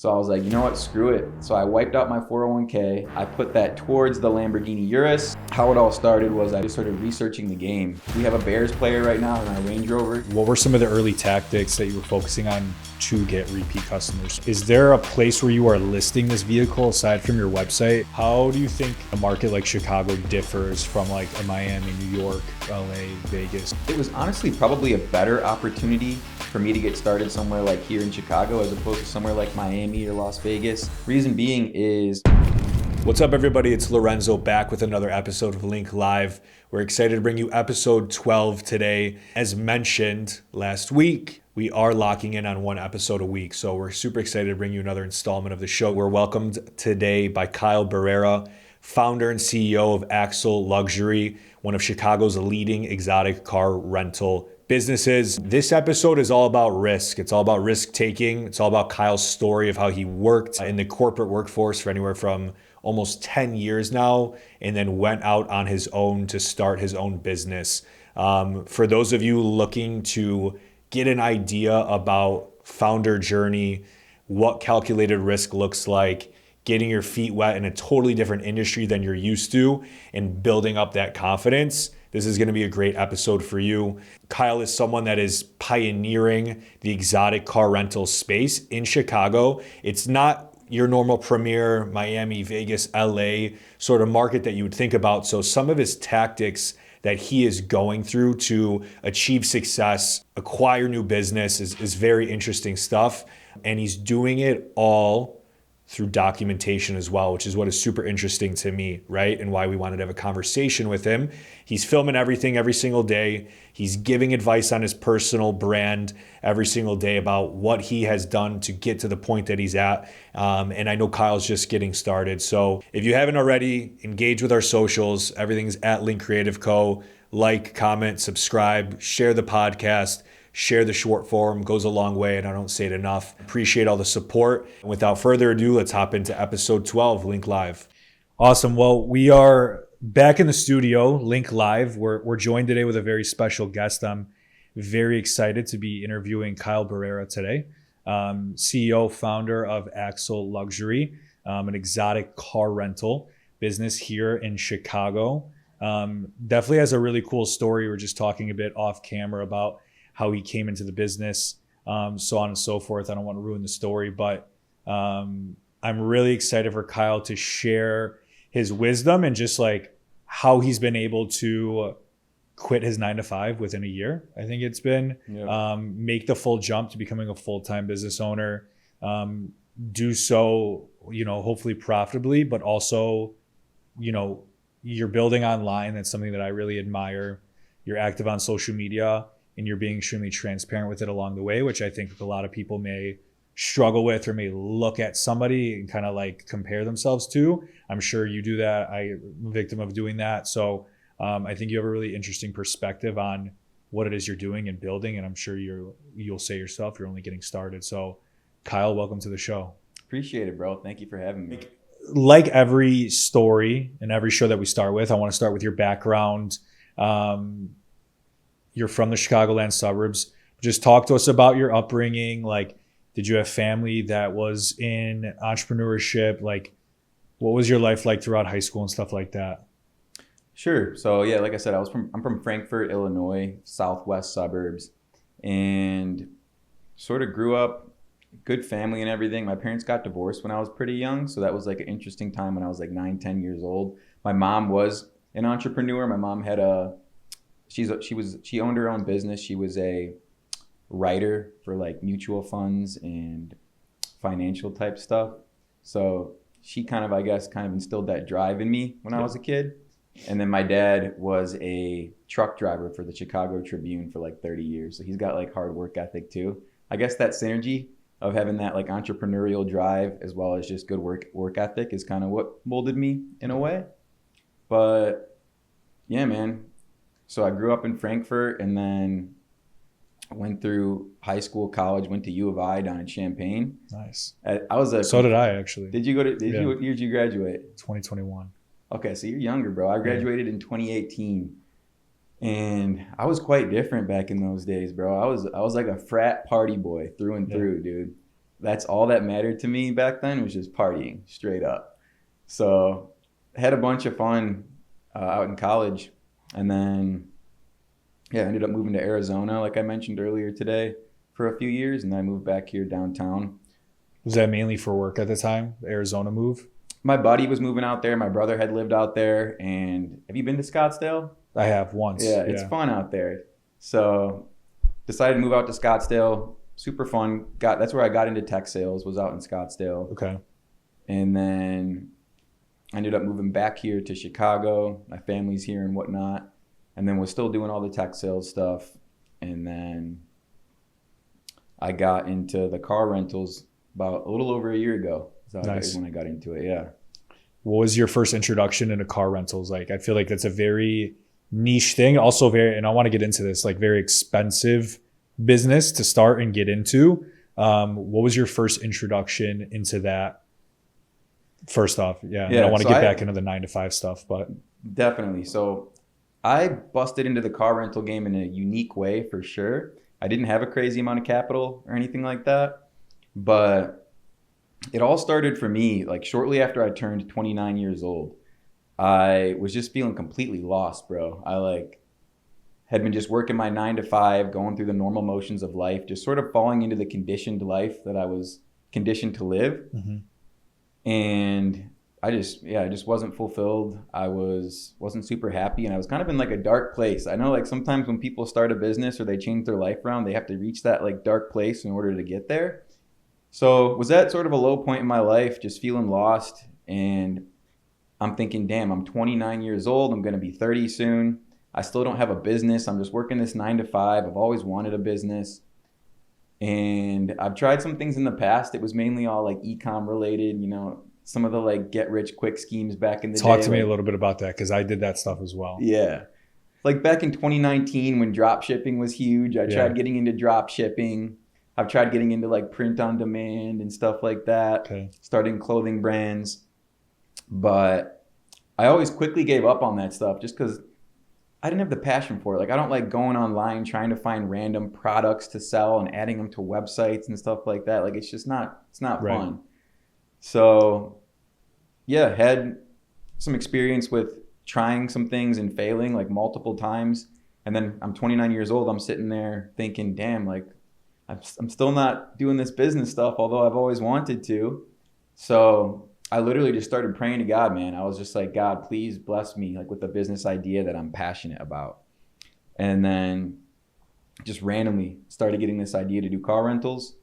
So I was like, you know what, screw it. So I wiped out my 401k. I put that towards the Lamborghini Urus. How it all started was I just started researching the game. We have a Bears player right now in our Range Rover. What were some of the early tactics that you were focusing on to get repeat customers? Is there a place where you are listing this vehicle aside from your website? How do you think a market like Chicago differs from like a Miami, New York, LA, Vegas? It was honestly probably a better opportunity for me to get started somewhere like here in Chicago as opposed to somewhere like Miami or Las Vegas. Reason being is... What's up, everybody? It's Lorenzo back with another episode of Link Live. We're excited to bring you episode 12 today. As mentioned last week, we are locking in on one episode a week. So we're super excited to bring you another installment of the show. We're welcomed today by Kyle Barrera, founder and CEO of Axel Luxury, one of Chicago's leading exotic car rental businesses. This episode is all about risk. It's all about risk taking. It's all about Kyle's story of how he worked in the corporate workforce for anywhere from almost 10 years now, and then went out on his own to start his own business. For those of you looking to get an idea about founder journey, what calculated risk looks like, getting your feet wet in a totally different industry than you're used to, and building up that confidence, this is going to be a great episode for you. Kyle is someone that is pioneering the exotic car rental space in Chicago. It's not your normal premier Miami, Vegas, LA sort of market that you would think about. So some of his tactics that he is going through to achieve success, acquire new business is very interesting stuff. And he's doing it all through documentation as well, which is what is super interesting to me, right? And why we wanted to have a conversation with him. He's filming everything every single day. He's giving advice on his personal brand every single day about what he has done to get to the point that he's at. And I know Kyle's just getting started. So if you haven't already, engage with our socials. Everything's at Link Creative Co. Like, comment, subscribe, share the podcast. Share the short form, goes a long way, and I don't say it enough. Appreciate all the support. And without further ado, let's hop into episode 12, Link Live. Awesome. Well, we are back in the studio, Link Live. We're joined today with a very special guest. I'm very excited to be interviewing Kyle Barrera today, CEO, founder of Axel Luxury, an exotic car rental business here in Chicago. Definitely has a really cool story. We're just talking a bit off camera about how he came into the business, so on and so forth. I don't want to ruin the story, but I'm really excited for Kyle to share his wisdom and just like how he's been able to quit his 9-to-5 within a year. I think it's been make the full jump to becoming a full-time business owner, do so, hopefully profitably, but also, you're building online. That's something that I really admire. You're active on social media, and you're being extremely transparent with it along the way, which I think a lot of people may struggle with or may look at somebody and kind of like compare themselves to. I'm sure you do that. I'm a victim of doing that. So I think you have a really interesting perspective on what it is you're doing and building. And I'm sure you'll say yourself, you're only getting started. So Kyle, welcome to the show. Appreciate it, bro. Thank you for having me. Like every story and every show that we start with, I want to start with your background. You're from the Chicagoland suburbs. Just talk to us about your upbringing. Like, did you have family that was in entrepreneurship? Like, what was your life like throughout high school and stuff like that? Sure. So yeah, like I said, I'm from Frankfort, Illinois, southwest suburbs, and sort of grew up good family and everything. My parents got divorced when I was pretty young, so that was like an interesting time when I was like 9-10 years old. My mom was an entrepreneur. My mom had she owned her own business. She was a writer for like mutual funds and financial type stuff. So she kind of instilled that drive in me when I was a kid. And then my dad was a truck driver for the Chicago Tribune for like 30 years. So he's got like hard work ethic too. I guess that synergy of having that like entrepreneurial drive as well as just good work ethic is kind of what molded me in a way. But yeah, man. So I grew up in Frankfurt and then went through high school, college, went to U of I down in Champaign. Nice. So did I actually. Did you go to, what year did you graduate? 2021. Okay, so you're younger, bro. I graduated in 2018. And I was quite different back in those days, bro. I was like a frat party boy through and through, dude. that's all that mattered to me back then, was just partying straight up. So I had a bunch of fun out in college. And then, yeah, I ended up moving to Arizona, like I mentioned earlier today, for a few years. And then I moved back here downtown. Was that mainly for work at the time, the Arizona move? My buddy was moving out there. My brother had lived out there. And have you been to Scottsdale? I have once. Yeah, it's fun out there. So decided to move out to Scottsdale. Super fun. That's where I got into tech sales, was out in Scottsdale. Okay. And then I ended up moving back here to Chicago. My family's here and whatnot. And then was still doing all the tech sales stuff. And then I got into the car rentals about a little over a year ago. So Nice. When I got into it, yeah. What was your first introduction into car rentals? Like, I feel like that's a very niche thing. Also very, and I want to get into this, like very expensive business to start and get into. What was your first introduction into that? First off, yeah. I want to get back into the 9-to-5 stuff, but definitely. So I busted into the car rental game in a unique way for sure. I didn't have a crazy amount of capital or anything like that, but it all started for me like shortly after I turned 29 years old. I was just feeling completely lost, bro. I had been just working my 9-to-5, going through the normal motions of life, just sort of falling into the conditioned life that I was conditioned to live. Mm-hmm. And I just wasn't fulfilled. I wasn't super happy, and I was kind of in like a dark place. I know like sometimes when people start a business or they change their life around, they have to reach that like dark place in order to get there. So was that sort of a low point in my life, just feeling lost. And I'm thinking, damn, I'm 29 years old. I'm going to be 30 soon. I still don't have a business. I'm just working this 9-to-5. I've always wanted a business. And I've tried some things in the past. It was mainly all like e-com related, some of the like get rich quick schemes back in the day. Talk to me a little bit about that, because I did that stuff as well. Yeah. Like back in 2019 when drop shipping was huge, I tried getting into drop shipping. I've tried getting into like print on demand and stuff like that. Okay. Starting clothing brands. But I always quickly gave up on that stuff just because I didn't have the passion for it. Like I don't like going online trying to find random products to sell and adding them to websites and stuff like that. Like it's not Right. fun. So yeah, had some experience with trying some things and failing like multiple times. And then I'm 29 years old. I'm sitting there thinking, damn, like I'm still not doing this business stuff, although I've always wanted to. So I literally just started praying to God, man. I was just like, God, please bless me like with a business idea that I'm passionate about. And then just randomly started getting this idea to do car rentals.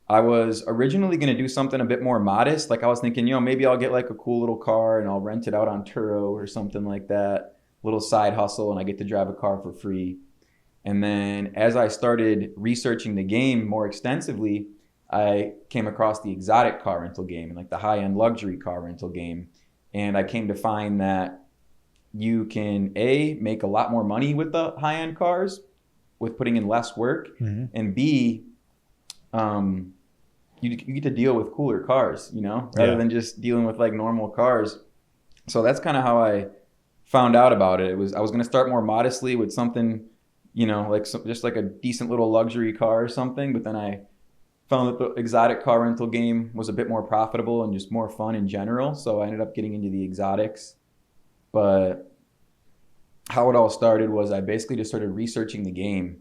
I was originally going to do something a bit more modest. Like I was thinking, maybe I'll get like a cool little car and I'll rent it out on Turo or something like that. Little side hustle, and I get to drive a car for free. And then as I started researching the game more extensively, I came across the exotic car rental game and like the high-end luxury car rental game. And I came to find that you can make a lot more money with the high-end cars with putting in less work. Mm-hmm. And B, you get to deal with cooler cars, rather than just dealing with like normal cars. So that's kind of how I found out about it. I was going to start more modestly with something, just like a decent little luxury car or something. But then I found that the exotic car rental game was a bit more profitable and just more fun in general. So I ended up getting into the exotics. But how it all started was I basically just started researching the game,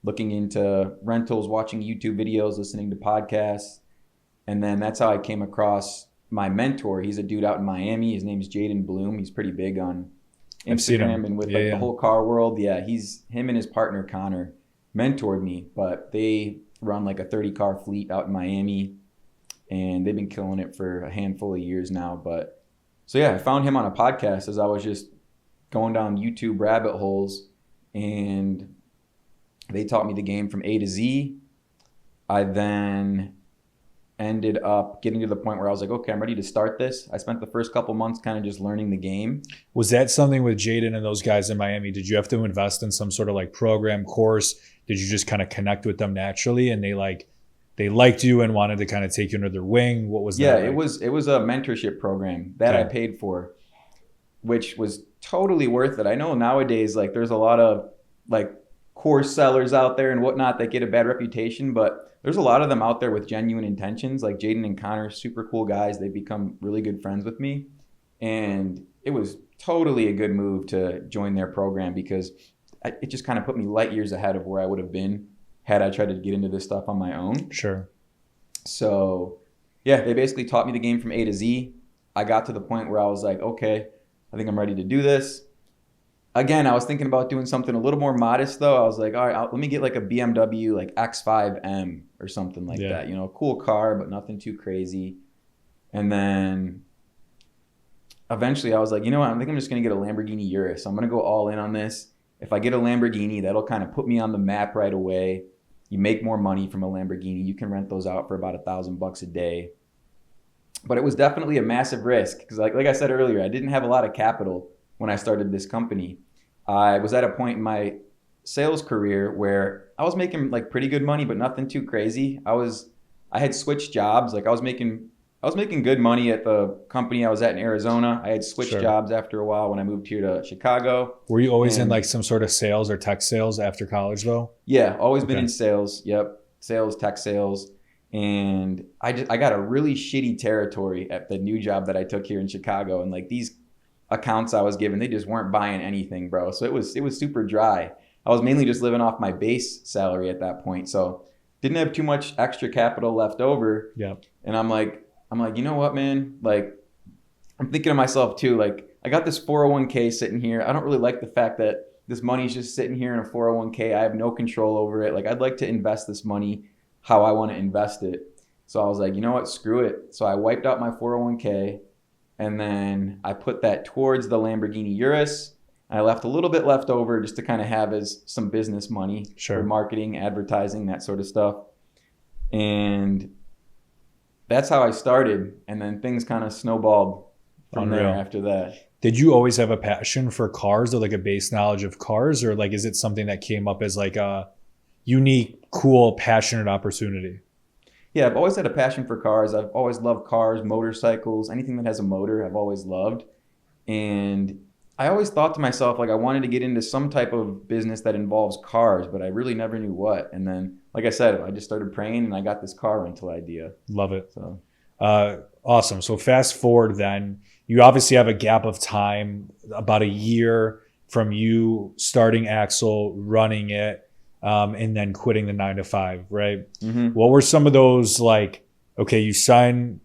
looking into rentals, watching YouTube videos, listening to podcasts. And then that's how I came across my mentor. He's a dude out in Miami. His name's Jaden Bloom. He's pretty big on Instagram and with the whole car world. Yeah, him and his partner Connor mentored me, but they run like a 30-car fleet out in Miami, and they've been killing it for a handful of years now. But so yeah, I found him on a podcast as I was just going down YouTube rabbit holes, and they taught me the game from A to Z. I then ended up getting to the point where I was like, okay, I'm ready to start this. I spent the first couple months kind of just learning the game. Was that something with Jaden and those guys in Miami? Did you have to invest in some sort of like program course? Did you just kind of connect with them naturally and they liked you and wanted to kind of take you under their wing? What was that? Yeah, like? it was a mentorship program that I paid for, which was totally worth it. I know nowadays like there's a lot of like course sellers out there and whatnot that get a bad reputation, but there's a lot of them out there with genuine intentions. Like Jaden and Connor, super cool guys. They've become really good friends with me. And it was totally a good move to join their program because it just kind of put me light years ahead of where I would have been had I tried to get into this stuff on my own. Sure. So yeah, they basically taught me the game from A to Z. I got to the point where I was like, okay, I think I'm ready to do this. Again, I was thinking about doing something a little more modest though. I was like, all right, let me get like a BMW like X5M or something like that. You know, a cool car, but nothing too crazy. And then eventually I was like, you know what? I think I'm just going to get a Lamborghini Urus. I'm going to go all in on this. If I get a Lamborghini, that'll kind of put me on the map right away. You make more money from a Lamborghini. You can rent those out for about $1,000 a day. But it was definitely a massive risk because like I said earlier, I didn't have a lot of capital when I started this company. I was at a point in my sales career where I was making like pretty good money, but nothing too crazy. I had switched jobs. Like I was making good money at the company I was at in Arizona. I had switched jobs after a while when I moved here to Chicago. Were you always in like some sort of sales or tech sales after college though? Yeah, always been in sales. Yep. Sales, tech sales. And I got a really shitty territory at the new job that I took here in Chicago. And like these accounts I was given, they just weren't buying anything, bro. So it was super dry. I was mainly just living off my base salary at that point. So didn't have too much extra capital left over. Yep. And I'm like, you know what, man? Like, I'm thinking to myself too, like, I got this 401k sitting here. I don't really like the fact that this money's just sitting here in a 401k. I have no control over it. Like, I'd like to invest this money how I want to invest it. So I was like, you know what? Screw it. So I wiped out my 401k and then I put that towards the Lamborghini Urus. I left a little bit left over just to kind of have as some business money for marketing, advertising, that sort of stuff. And that's how I started. And then things kind of snowballed from there after that. Did you always have a passion for cars or like a base knowledge of cars? Or like, is it something that came up as like a unique, cool, passionate opportunity? Yeah, I've always had a passion for cars. I've always loved cars, motorcycles, anything that has a motor, I've always loved. And I always thought to myself, like, I wanted to get into some type of business that involves cars, but I really never knew what. And then, like I said, I just started praying and I got this car rental idea. Love it. So, awesome. So fast forward then, you obviously have a gap of time, about a year from you starting Axel, running it, and then quitting the 9-to-5, right? Mm-hmm. What were some of those, like, okay, you signed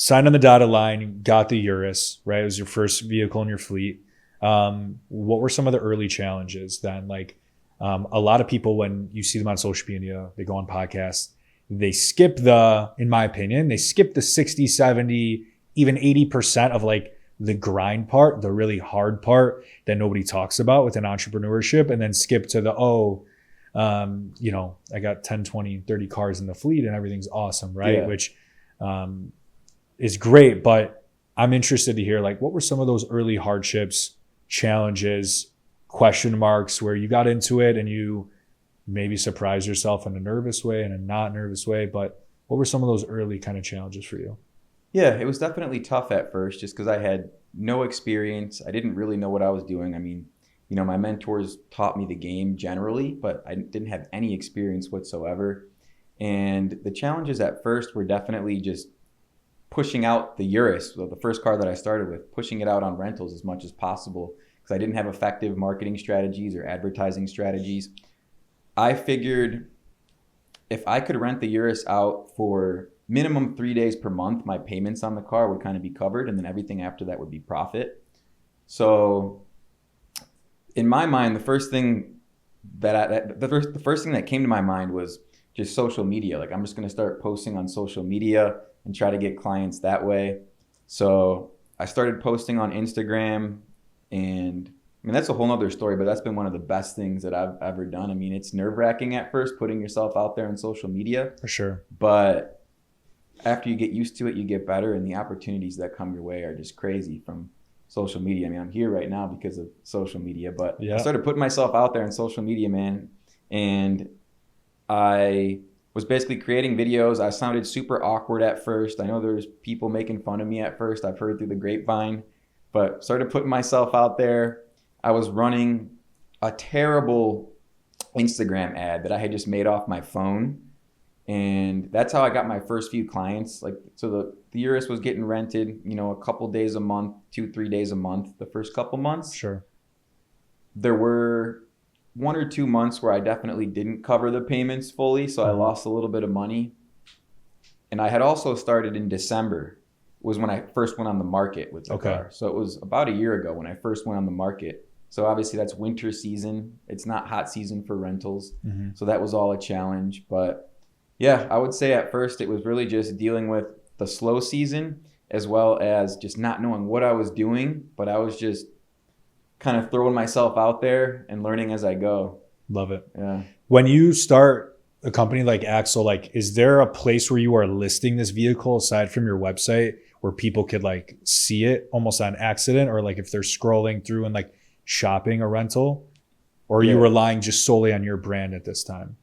on the dotted line, got the Urus, right? It was your first vehicle in your fleet. What were some of the early challenges then? Like, a lot of people, when you see them on social media, they go on podcasts, they skip in my opinion, they skip the 60, 70, even 80% of like the grind part, the really hard part that nobody talks about within entrepreneurship, and then skip to I got 10, 20, 30 cars in the fleet and everything's awesome, right? Yeah. Which is great, but I'm interested to hear, like, what were some of those early hardships, challenges, question marks where you got into it and you maybe surprised yourself in a nervous way and a not nervous way, but what were some of those early kind of challenges for you? Yeah, it was definitely tough at first just because I had no experience. I didn't really know what I was doing. I mean, you know, my mentors taught me the game generally, but I didn't have any experience whatsoever. And the challenges at first were definitely just pushing out the Urus, the first car that I started with, pushing it out on rentals as much as possible because I didn't have effective marketing strategies or advertising strategies. I figured if I could rent the Urus out for minimum 3 days per month, my payments on the car would kind of be covered, and then everything after that would be profit. So in my mind, the first thing that came to my mind was just social media. Like, I'm just going to start posting on social media and try to get clients that way. So I started posting on Instagram, and I mean, that's a whole nother story, but that's been one of the best things that I've ever done. I mean, it's nerve-wracking at first putting yourself out there on social media. For sure. But after you get used to it, you get better, and the opportunities that come your way are just crazy from social media. I mean, I'm here right now because of social media, but I started putting myself out there on social media, man. And I was basically creating videos. I sounded super awkward at first. I know there was people making fun of me at first. I've heard through the grapevine, but started putting myself out there. I was running a terrible Instagram ad that I had just made off my phone. And that's how I got my first few clients. Like, so the Urus was getting rented, a couple days a month, 2-3 days a month, the first couple months. Sure. There were 1 or 2 months where I definitely didn't cover the payments fully. So I lost a little bit of money. And I had also started in December was when I first went on the market with the car. So it was about a year ago when I first went on the market. So obviously that's winter season. It's not hot season for rentals. So that was all a challenge. But yeah, I would say at first it was really just dealing with the slow season as well as just not knowing what I was doing. But I was just kind of throwing myself out there and learning as I go. Love it. Yeah. When you start a company like Axel, like, is there a place where you are listing this vehicle aside from your website where people could like see it almost on accident, or like if they're scrolling through and like shopping a rental, or are you relying just solely on your brand at this time?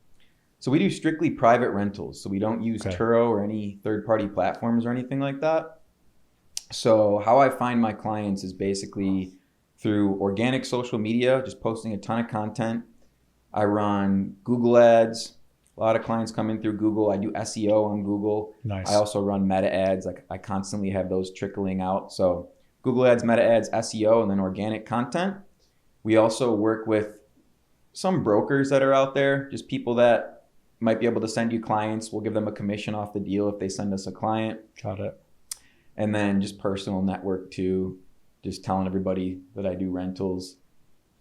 So we do strictly private rentals. So we don't use Turo or any third-party platforms or anything like that. So how I find my clients is basically through organic social media, just posting a ton of content. I run Google ads. A lot of clients come in through Google. I do SEO on Google. Nice. I also run meta ads. Like, I constantly have those trickling out. So Google ads, meta ads, SEO, and then organic content. We also work with some brokers that are out there, just people that might be able to send you clients. We'll give them a commission off the deal if they send us a client. Got it. And then just personal network too, just telling everybody that I do rentals.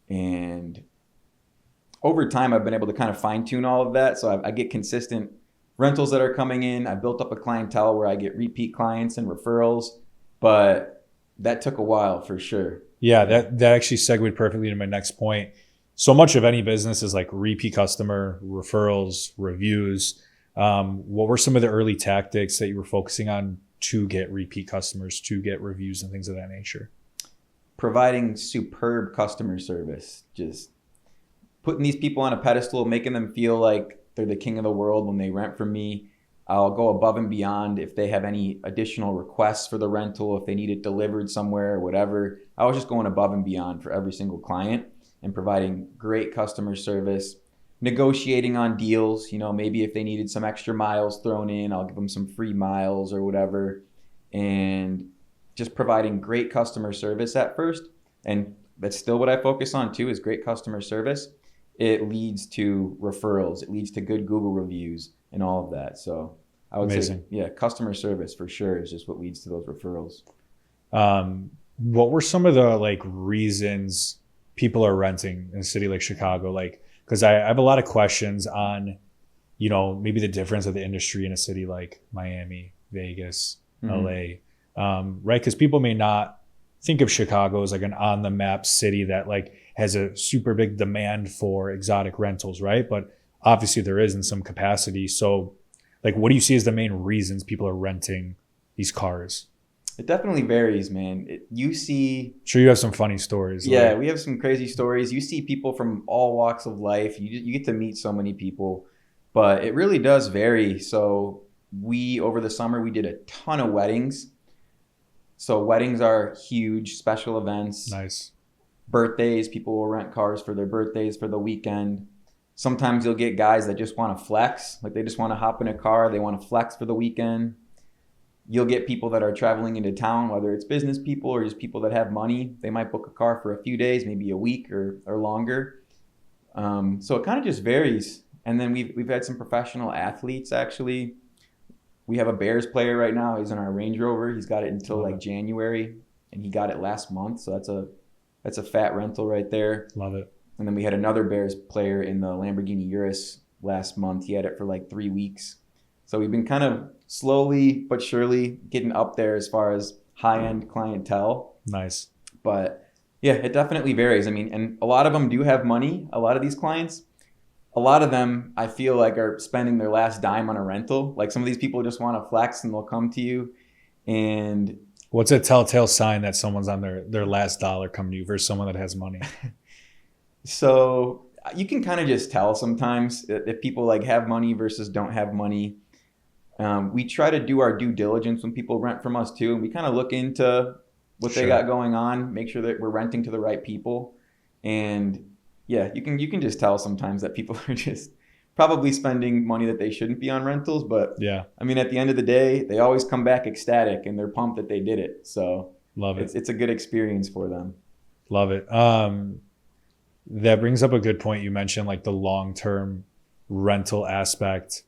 And over time, I've been able to kind of fine tune all of that. So I get consistent rentals that are coming in. I built up a clientele where I get repeat clients and referrals, but that took a while for sure. Yeah, that actually segued perfectly to my next point. So much of any business is like repeat customer, referrals, reviews. What were some of the early tactics that you were focusing on to get repeat customers, to get reviews and things of that nature? Providing superb customer service, just putting these people on a pedestal, making them feel like they're the king of the world when they rent from me. I'll go above and beyond if they have any additional requests for the rental, if they need it delivered somewhere or whatever. I was just going above and beyond for every single client and providing great customer service, negotiating on deals. Maybe if they needed some extra miles thrown in, I'll give them some free miles or whatever. And just providing great customer service at first. And that's still what I focus on too, is great customer service. It leads to referrals. It leads to good Google reviews and all of that. So I would say, customer service for sure is just what leads to those referrals. What were some of the like reasons people are renting in a city like Chicago? Like, because I have a lot of questions on, maybe the difference of the industry in a city like Miami, Vegas, LA, right? Because people may not think of Chicago as like an on the map city that like has a super big demand for exotic rentals, right? But obviously there is in some capacity. So like, what do you see as the main reasons people are renting these cars? It definitely varies, man. Sure, you have some funny stories. Yeah, we have some crazy stories. You see people from all walks of life. You get to meet so many people, but it really does vary. So over the summer, we did a ton of weddings. So weddings are huge, special events. Nice. Birthdays, people will rent cars for their birthdays for the weekend. Sometimes you'll get guys that just want to flex. Like, they just want to hop in a car. They want to flex for the weekend. You'll get people that are traveling into town, whether it's business people or just people that have money. They might book a car for a few days, maybe a week or longer. So it kind of just varies. And then we've had some professional athletes, actually. We have a Bears player right now. He's in our Range Rover. He's got it until like January, and he got it last month. So that's a fat rental right there. Love it. And then we had another Bears player in the Lamborghini Urus last month. He had it for like 3 weeks. So we've been kind of slowly but surely getting up there as far as high-end clientele. Nice. But yeah, it definitely varies. I mean, and a lot of them do have money. A lot of these clients, a lot of them I feel like are spending their last dime on a rental. Like, some of these people just want to flex and they'll come to you. And what's a telltale sign that someone's on their last dollar coming to you versus someone that has money? So you can kind of just tell sometimes if people like have money versus don't have money. We try to do our due diligence when people rent from us too. And we kind of look into what they got going on, make sure that we're renting to the right people. And Yeah, you can just tell sometimes that people are just probably spending money that they shouldn't be on rentals. But Yeah, I mean, at the end of the day, they always come back ecstatic and they're pumped that they did it. So love it. it's a good experience for them. Love it. That brings up a good point. You mentioned like the long-term rental aspect.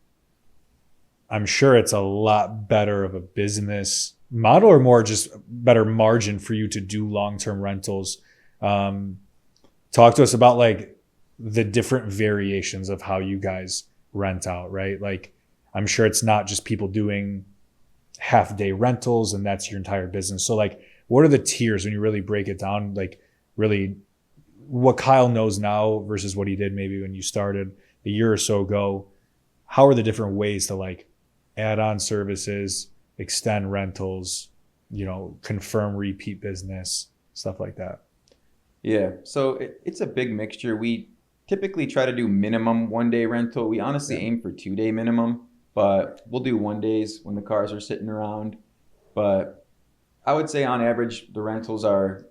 I'm sure it's a lot better of a business model or more just better margin for you to do long-term rentals. Talk to us about like the different variations of how you guys rent out, right? Like I'm sure it's not just people doing half-day rentals and that's your entire business. So like what are the tiers when you really break it down? Like really what Kyle knows now versus what he did maybe when you started a year or so ago. How are the different ways to like add on services, extend rentals, confirm repeat business, stuff like that? Yeah, so it's a big mixture. We typically try to do minimum 1 day rental. We honestly aim for 2 day minimum, but we'll do 1 days when the cars are sitting around. But I would say on average, the rentals are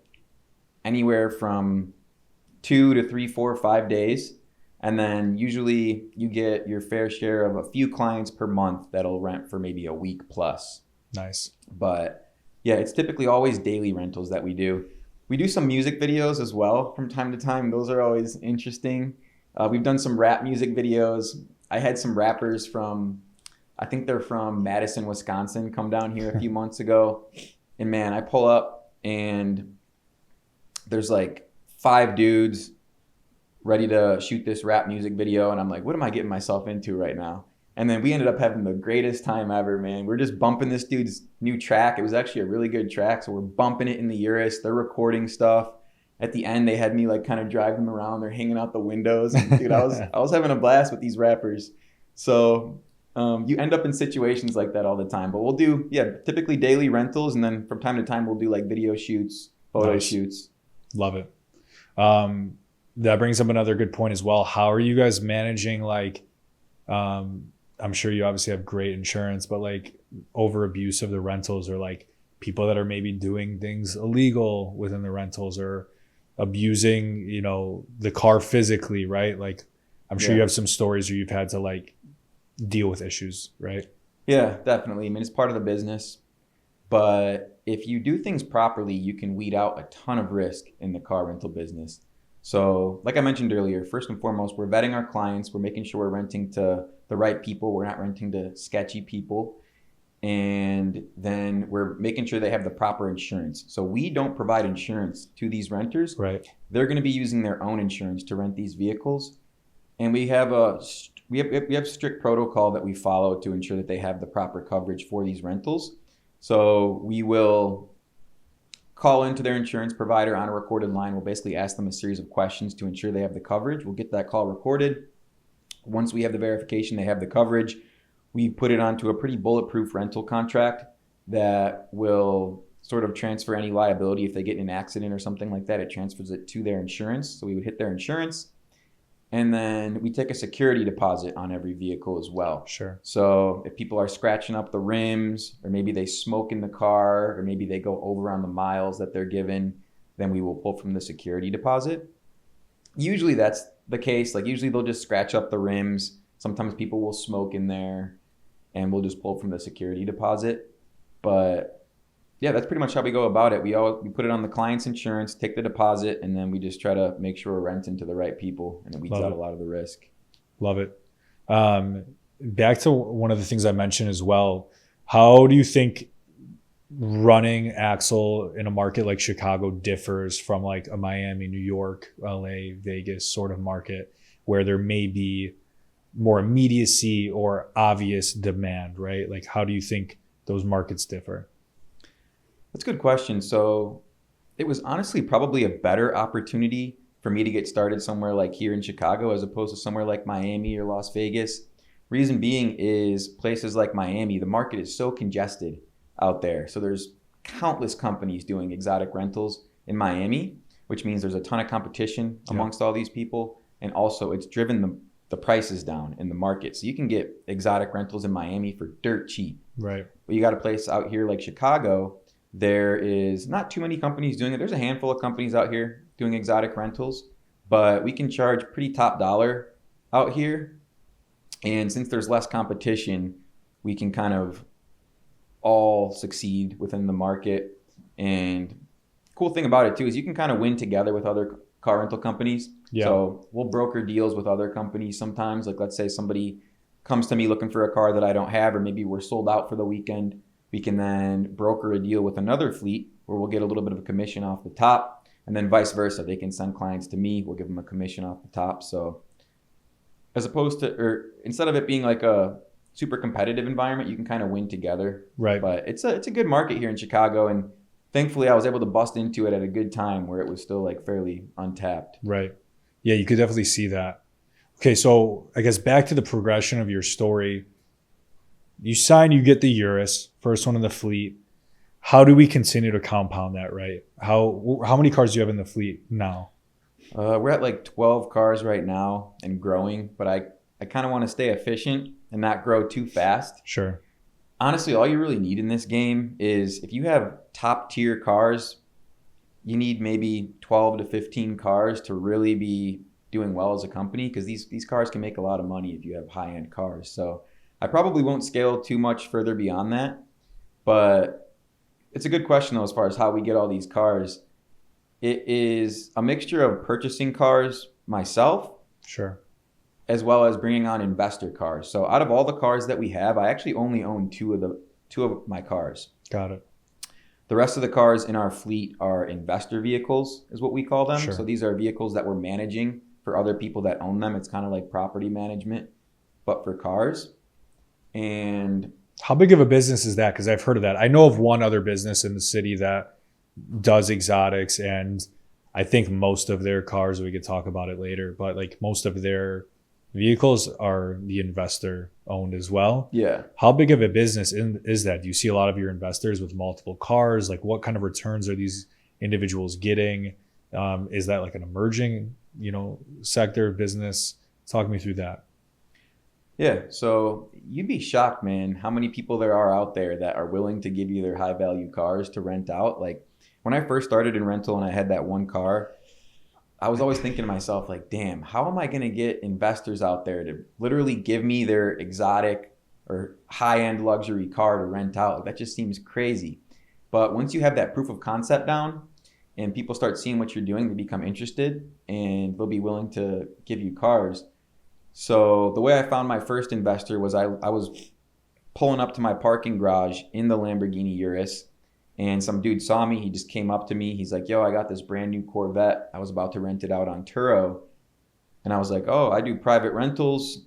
anywhere from 2 to 3, 4, 5 days. And then usually you get your fair share of a few clients per month that'll rent for maybe a week plus. Nice. But yeah, it's typically always daily rentals that we do. We do some music videos as well from time to time. Those are always interesting. We've done some rap music videos. I had some rappers I think they're from Madison, Wisconsin, come down here a few months ago. And man, I pull up and there's like 5 dudes ready to shoot this rap music video. And I'm like, what am I getting myself into right now? And then we ended up having the greatest time ever, man. We're just bumping this dude's new track. It was actually a really good track. So we're bumping it in the Urus. They're recording stuff. At the end, they had me like kind of drive them around. They're hanging out the windows. And, dude, I was having a blast with these rappers. So you end up in situations like that all the time. But we'll do, typically daily rentals. And then from time to time, we'll do like video shoots, photo shoots. Love it. That brings up another good point as well. How are you guys managing like, I'm sure you obviously have great insurance, but like over abuse of the rentals or like people that are maybe doing things illegal within the rentals or abusing, the car physically, right? Like I'm sure you have some stories where you've had to like deal with issues, right? Yeah, definitely. I mean, it's part of the business, but if you do things properly, you can weed out a ton of risk in the car rental business. So like I mentioned earlier, first and foremost, we're vetting our clients. We're making sure we're renting to the right people. We're not renting to sketchy people. And then we're making sure they have the proper insurance. So we don't provide insurance to these renters. Right. They're going to be using their own insurance to rent these vehicles. And we have strict protocol that we follow to ensure that they have the proper coverage for these rentals. So we will call into their insurance provider on a recorded line. We'll basically ask them a series of questions to ensure they have the coverage. We'll get that call recorded. Once we have the verification they have the coverage, we put it onto a pretty bulletproof rental contract that will sort of transfer any liability. If they get in an accident or something like that, it transfers it to their insurance. So we would hit their insurance. And then we take a security deposit on every vehicle as well. Sure. So if people are scratching up the rims, or maybe they smoke in the car, or maybe they go over on the miles that they're given, then we will pull from the security deposit. Usually that's the case. Like usually they'll just scratch up the rims. Sometimes people will smoke in there and we'll just pull from the security deposit. But yeah, that's pretty much how we go about it. We put it on the client's insurance, take the deposit, and then we just try to make sure we're renting to the right people, and it weeds out a lot of the risk. Love it. Back to one of the things I mentioned as well. How do you think running Axel in a market like Chicago differs from like a Miami, New York, LA, Vegas sort of market where there may be more immediacy or obvious demand, right? Like how do you think those markets differ? That's a good question. So it was honestly probably a better opportunity for me to get started somewhere like here in Chicago as opposed to somewhere like Miami or Las Vegas. Reason being is places like Miami, the market is so congested out there. So there's countless companies doing exotic rentals in Miami, which means there's a ton of competition amongst all these people. And also it's driven the prices down in the market. So you can get exotic rentals in Miami for dirt cheap. Right. But you got a place out here like Chicago, there is not too many companies doing it. There's a handful of companies out here doing exotic rentals, but we can charge pretty top dollar out here. And since there's less competition, we can kind of all succeed within the market. And cool thing about it too is you can kind of win together with other car rental companies. Yeah. So we'll broker deals with other companies sometimes. Like let's say somebody comes to me looking for a car that I don't have, or maybe we're sold out for the weekend. We can then broker a deal with another fleet where we'll get a little bit of a commission off the top, and then vice versa. They can send clients to me. We'll give them a commission off the top. So as opposed to, or instead of it being like a super competitive environment, you can kind of win together. Right. But it's a good market here in Chicago, and thankfully I was able to bust into it at a good time where it was still like fairly untapped. Right. Yeah, you could definitely see that. Okay, so I guess back to the progression of your story. You sign, you get the Urus, first one in the fleet. How do we continue to compound that, right? How many cars do you have in the fleet now? We're at like 12 cars right now and growing, but I kind of want to stay efficient and not grow too fast. Sure. Honestly, all you really need in this game is if you have top tier cars, you need maybe 12 to 15 cars to really be doing well as a company, because these cars can make a lot of money if you have high-end cars. So I probably won't scale too much further beyond that, but it's a good question though as far as how we get all these cars. It is a mixture of purchasing cars myself, Sure, as well as bringing on investor cars. So out of all the cars that we have, I actually only own two of my cars. got it. The rest of the cars in our fleet are investor vehicles, is what we call them. Sure. So these are vehicles that we're managing for other people that own them. It's kind of like property management, but for cars. And How big of a business is that? Because I've heard of that. I know of one other business in the city that does exotics, and I think most of their cars, we could talk about it later, but like most of their vehicles are the investor owned as well. yeah, How big of a business is that? Do you see a lot of your investors with multiple cars? Like what kind of returns are these individuals getting? Is that like an emerging, sector of business? Talk me through that. yeah. So you'd be shocked, man, how many people there are out there that are willing to give you their high value cars to rent out. Like when I first started in rental and I had that one car, I was always thinking to myself, like, damn, how am I going to get investors out there to literally give me their exotic or high-end luxury car to rent out? Like, that just seems crazy. But once you have that proof of concept down and people start seeing what you're doing, they become interested and they'll be willing to give you cars. So the way I found my first investor was I was pulling up to my parking garage in the Lamborghini Urus, and some dude saw me. He just came up to me. He's like, yo, I got this brand new Corvette. I was about to rent it out on Turo. And I was like, oh, I do private rentals.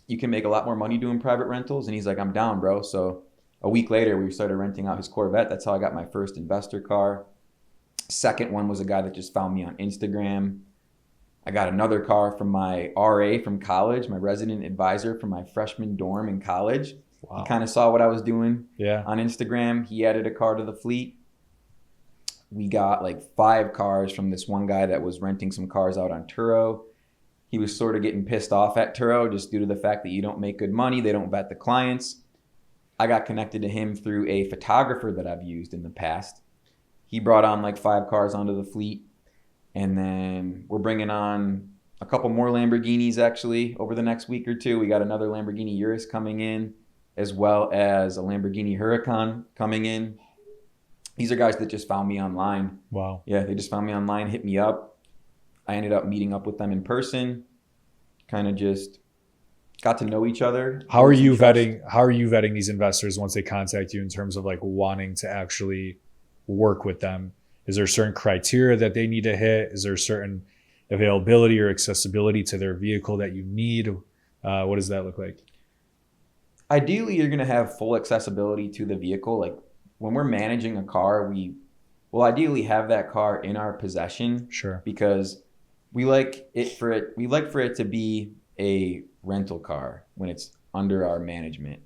You can make a lot more money doing private rentals. And he's like, I'm down, bro. So a week later, we started renting out his Corvette. That's how I got my first investor car. Second one was a guy that just found me on Instagram. I got another car from my RA from college, my resident advisor from my freshman dorm in college. Wow. He kind of saw what I was doing on Instagram. He added a car to the fleet. We got like 5 cars from this one guy that was renting some cars out on Turo. He was sort of getting pissed off at Turo just due to the fact that you don't make good money. They don't vet the clients. I got connected to him through a photographer that I've used in the past. He brought on like 5 cars onto the fleet. And then we're bringing on a couple more Lamborghinis actually over the next week or two. We got another Lamborghini Urus coming in, as well as a Lamborghini Huracan coming in. These are guys that just found me online. Wow. Yeah, they just found me online, hit me up. I ended up meeting up with them in person, kind of just got to know each other. How are you vetting these investors once they contact you in terms of like wanting to actually work with them? Is there certain criteria that they need to hit? Is there certain availability or accessibility to their vehicle that you need? What does that look like? Ideally, you're going to have full accessibility to the vehicle. Like when we're managing a car, we will ideally have that car in our possession. Sure. Because we like for it to be a rental car when it's under our management,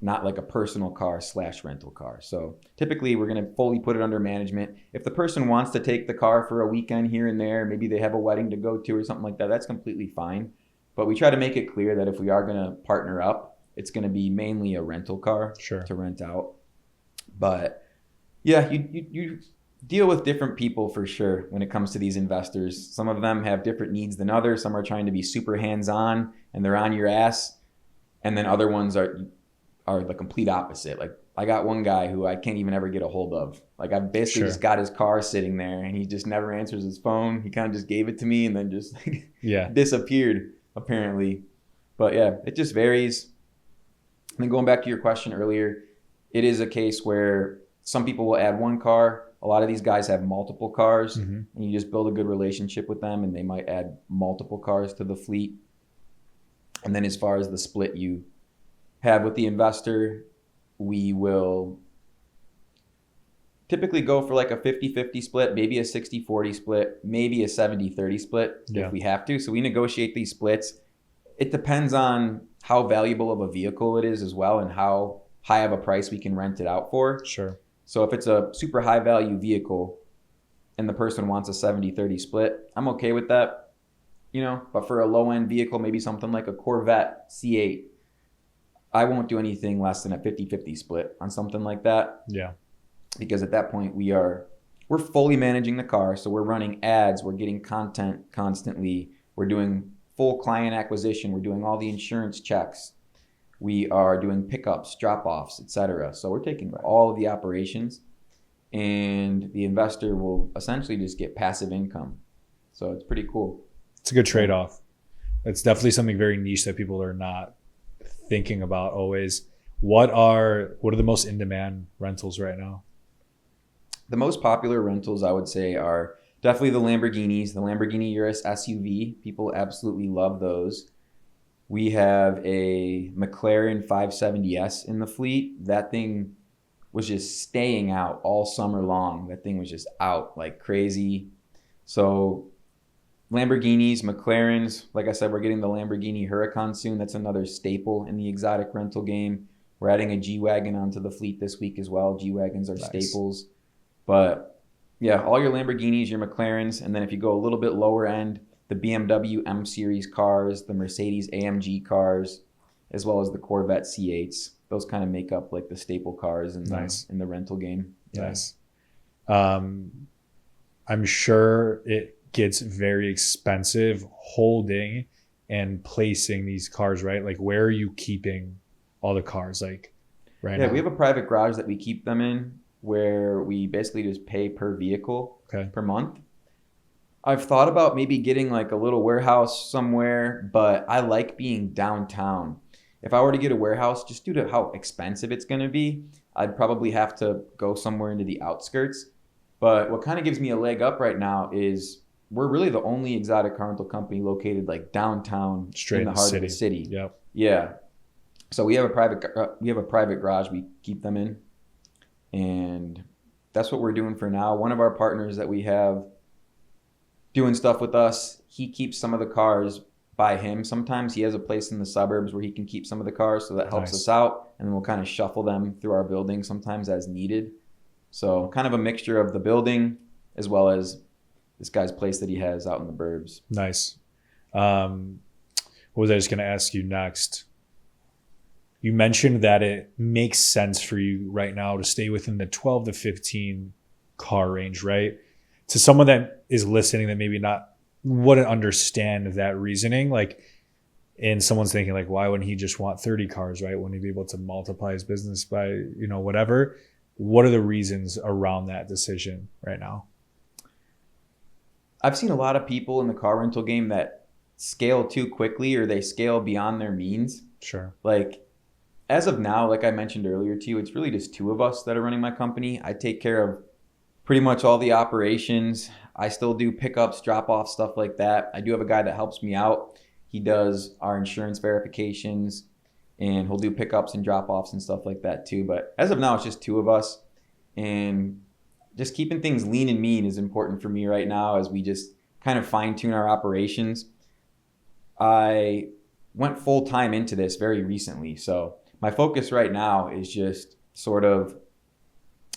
not like a personal car / rental car. So typically we're going to fully put it under management. If the person wants to take the car for a weekend here and there, maybe they have a wedding to go to or something like that, that's completely fine. But we try to make it clear that if we are going to partner up, it's going to be mainly a rental car to rent out. But yeah, you deal with different people for sure when it comes to these investors. Some of them have different needs than others. Some are trying to be super hands-on and they're on your ass. And then other ones are the complete opposite. Like I got one guy who I can't even ever get a hold of. Like I've basically just got his car sitting there and he just never answers his phone. He kind of just gave it to me and then just disappeared apparently. But yeah, it just varies. And then going back to your question earlier, it is a case where some people will add one car. A lot of these guys have multiple cars, and you just build a good relationship with them, and they might add multiple cars to the fleet. And then as far as the split you have with the investor, we will typically go for like a 50-50 split, maybe a 60-40 split, maybe a 70-30 split if we have to. So we negotiate these splits. It depends on how valuable of a vehicle it is as well and how high of a price we can rent it out for. Sure. So if it's a super high value vehicle and the person wants a 70-30 split, I'm okay with that, but for a low end vehicle, maybe something like a Corvette C8, I won't do anything less than a 50-50 split on something like that. Yeah. Because at that point we're fully managing the car. So we're running ads, we're getting content constantly, we're doing full client acquisition, we're doing all the insurance checks. We are doing pickups, drop-offs, etc. So we're taking all of the operations, and the investor will essentially just get passive income. So it's pretty cool. It's a good trade-off. It's definitely something very niche that people are not thinking about always. What are the most in-demand rentals right now? The most popular rentals, I would say, are definitely the Lamborghinis, the Lamborghini Urus SUV. People absolutely love those. We have a McLaren 570S in the fleet. That thing was just staying out all summer long. That thing was just out like crazy. So Lamborghinis, McLarens, like I said, we're getting the Lamborghini Huracan soon. That's another staple in the exotic rental game. We're adding a G-Wagon onto the fleet this week as well. G-Wagons are staples. But yeah, all your Lamborghinis, your McLarens, and then if you go a little bit lower end, the BMW M Series cars, the Mercedes AMG cars, as well as the Corvette C8s. Those kind of make up like the staple cars in the rental game. Yeah. Nice. I'm sure it gets very expensive holding and placing these cars, right? Like where are you keeping all the cars like right now? Yeah, we have a private garage that we keep them in where we basically just pay per vehicle per month. I've thought about maybe getting like a little warehouse somewhere, but I like being downtown. If I were to get a warehouse, just due to how expensive it's going to be, I'd probably have to go somewhere into the outskirts. But what kind of gives me a leg up right now is we're really the only exotic car rental company located like downtown, straight in the heart of the city. Yep. Yeah. So we have a private garage we keep them in, and that's what we're doing for now. One of our partners that we have doing stuff with us, he keeps some of the cars by him. Sometimes he has a place in the suburbs where he can keep some of the cars, so that helps us out, and then we'll kind of shuffle them through our building sometimes as needed. So kind of a mixture of the building as well as this guy's place that he has out in the burbs. Nice. What was I just going to ask you next? You mentioned that it makes sense for you right now to stay within the 12 to 15 car range, right? To someone that is listening that maybe wouldn't understand that reasoning, like, and someone's thinking like, why wouldn't he just want 30 cars, right? Wouldn't he be able to multiply his business by, whatever? What are the reasons around that decision right now? I've seen a lot of people in the car rental game that scale too quickly, or they scale beyond their means. Sure. Like, as of now, like I mentioned earlier to you, it's really just two of us that are running my company. I take care of pretty much all the operations. I still do pickups, drop-offs, stuff like that. I do have a guy that helps me out. He does our insurance verifications, and he'll do pickups and drop-offs and stuff like that too. But as of now, it's just two of us. And just keeping things lean and mean is important for me right now as we just kind of fine-tune our operations. I went full-time into this very recently. So my focus right now is just sort of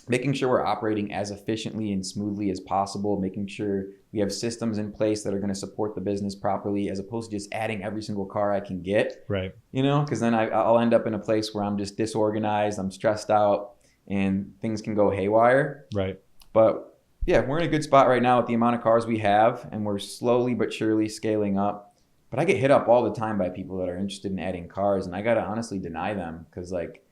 making sure we're operating as efficiently and smoothly as possible, making sure we have systems in place that are going to support the business properly, as opposed to just adding every single car I can get. Right. Because then I'll end up in a place where I'm just disorganized, I'm stressed out, and things can go haywire. Right. But Yeah, we're in a good spot right now with the amount of cars we have, and we're slowly but surely scaling up. But I get hit up all the time by people that are interested in adding cars, and I gotta honestly deny them because like